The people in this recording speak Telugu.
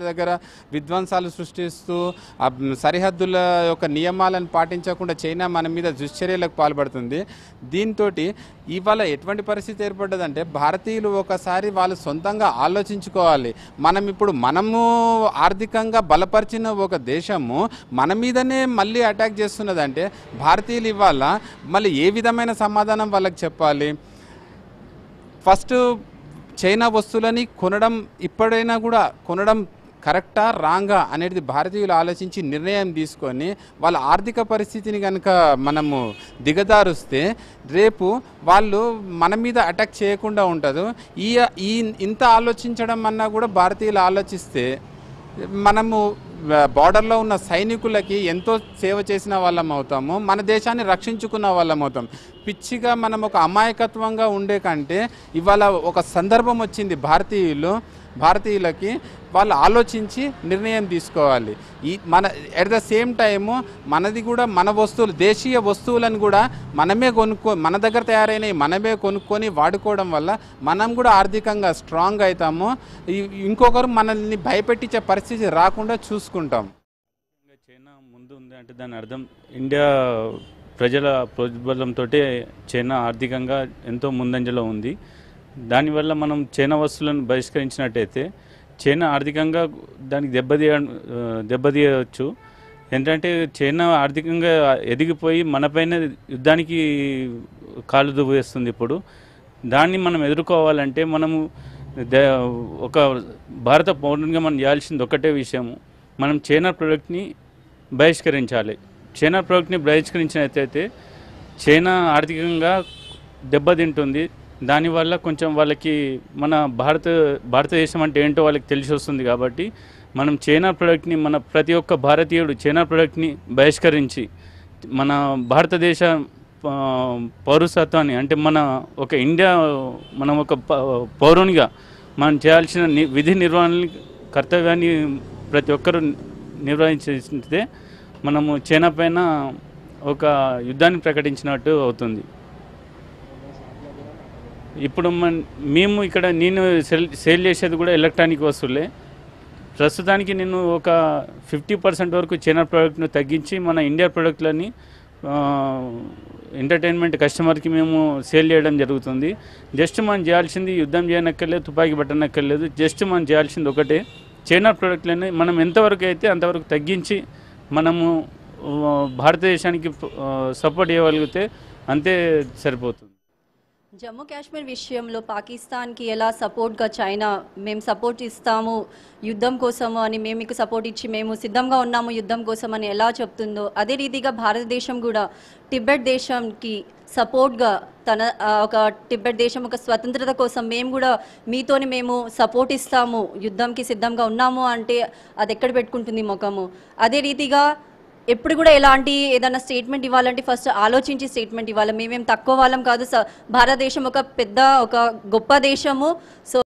దగ్గర విధ్వంసాలు సృష్టిస్తూ సరిహద్దుల యొక్క నియమాలను పాటించకుండా చైనా మన మీద దుశ్చర్యలకు పాల్పడుతుంది. దీంతో ఇవాళ ఎటువంటి పరిస్థితి ఏర్పడ్డదంటే భారతీయులు ఒకసారి వాళ్ళు సొంతంగా ఆలోచించుకోవాలి. మనము ఆర్థికంగా బలపరిచిన ఒక దేశము మన మీదనే మళ్ళీ అటాక్ చేస్తున్నదంటే భారతీయులు ఇవాళ మళ్ళీ ఏ విధమైన సమాధానం వాళ్ళకి చెప్పాలి? ఫస్ట్ చైనా వస్తువులని కొనడం ఇప్పుడైనా కూడా కొనడం కరెక్టా రాంగా అనేది భారతీయులు ఆలోచించి నిర్ణయం తీసుకొని వాళ్ళ ఆర్థిక పరిస్థితిని కనుక మనము దిగదారుస్తే రేపు వాళ్ళు మన మీద అటాక్ చేయకుండా ఉంటుంది. ఇంత ఆలోచించడం అన్నా కూడా భారతీయులు ఆలోచిస్తే మనము బార్డర్లో ఉన్న సైనికులకి ఎంతో సేవ చేసిన వాళ్ళం అవుతాము, మన దేశాన్ని రక్షించుకున్న వాళ్ళం అవుతాం. పిచ్చిగా మనం ఒక అమాయకత్వంగా ఉండే కంటే ఇవాళ ఒక సందర్భం వచ్చింది భారతీయులకి వాళ్ళు ఆలోచించి నిర్ణయం తీసుకోవాలి. ఎట్ ద సేమ్ టైము మనది కూడా మన వస్తువులు దేశీయ వస్తువులను కూడా మన దగ్గర తయారైనవి మనమే కొనుక్కొని వాడుకోవడం వల్ల మనం కూడా ఆర్థికంగా స్ట్రాంగ్ అవుతాము. ఇంకొకరు మనల్ని భయపెట్టించే పరిస్థితి రాకుండా చూసుకుంటాం. చైనా ముందు ఉంది అంటే దాని అర్థం ఇండియా ప్రజల ప్రోద్బలంతో చైనా ఆర్థికంగా ఎంతో ముందంజలో ఉంది. దానివల్ల మనం చైనా వస్తువులను బహిష్కరించినట్టయితే చైనా ఆర్థికంగా దానికి దెబ్బతీయవచ్చు. ఏంటంటే చైనా ఆర్థికంగా ఎదిగిపోయి మనపైన యుద్ధానికి కాలు దువ్వేస్తుంది. ఇప్పుడు దాన్ని మనం ఎదుర్కోవాలంటే మనము ఒక భారత పౌరునిగా మనం చేయాల్సింది ఒకటే విషయము, మనం చైనా ప్రోడక్ట్ని బహిష్కరించాలి. చైనా ప్రోడక్ట్ని బహిష్కరించినట్లయితే చైనా ఆర్థికంగా దెబ్బతింటుంది. దానివల్ల కొంచెం వాళ్ళకి మన భారతదేశం అంటే ఏంటో వాళ్ళకి తెలిసి వస్తుంది. కాబట్టి మనం చైనా ప్రోడక్ట్ని మన ప్రతి ఒక్క భారతీయుడు చైనా ప్రోడక్ట్ని బహిష్కరించి మన భారతదేశ పౌరసత్వాన్ని అంటే మనం ఒక పౌరునిగా మనం చేయాల్సిన విధి నిర్వహణ కర్తవ్యాన్ని ప్రతి ఒక్కరూ నిర్వహించితే మనము చైనా పైన ఒక యుద్ధాన్ని ప్రకటించినట్టు అవుతుంది. ఇప్పుడు నేను సేల్ చేసేది కూడా ఎలక్ట్రానిక్ వస్తువులే. ప్రస్తుతానికి నేను ఒక 50% వరకు చైనా ప్రోడక్ట్ను తగ్గించి మన ఇండియా ప్రోడక్ట్లని ఎంటర్టైన్మెంట్ కస్టమర్కి మేము సేల్ చేయడం జరుగుతుంది. జస్ట్ మనం చేయాల్సింది యుద్ధం చేయనక్కర్లేదు, తుపాకీ పట్టనక్కర్లేదు. జస్ట్ మనం చేయాల్సింది ఒకటే, చైనా ప్రోడక్ట్లని మనం ఎంతవరకు అయితే అంతవరకు తగ్గించి మనము భారతదేశానికి సపోర్ట్ చేయగలిగితే అంతే సరిపోతుంది. జమ్మూ కాశ్మీర్ విషయంలో పాకిస్తాన్కి ఎలా సపోర్ట్గా చైనా మేము సపోర్ట్ ఇస్తాము యుద్ధం కోసము అని, మేము మీకు సపోర్ట్ ఇచ్చి మేము సిద్ధంగా ఉన్నాము యుద్ధం కోసం అని ఎలా చెప్తుందో, అదే రీతిగా భారతదేశం కూడా టిబెట్ దేశంకి సపోర్ట్గా టిబెట్ దేశం ఒక స్వతంత్రత కోసం మేము కూడా మీతోని మేము సపోర్ట్ ఇస్తాము, యుద్ధంకి సిద్ధంగా ఉన్నాము అంటే అది ఎక్కడ పెట్టుకుంటుంది ముఖము. అదే రీతిగా ఎప్పుడు కూడా ఎలాంటి ఏదైనా స్టేట్మెంట్ ఇవ్వాలంటే ఫస్ట్ ఆలోచించి స్టేట్మెంట్ ఇవ్వాలి. మేమేం తక్కువ వాళ్ళం కాదు, భారతదేశం ఒక గొప్ప దేశము. సో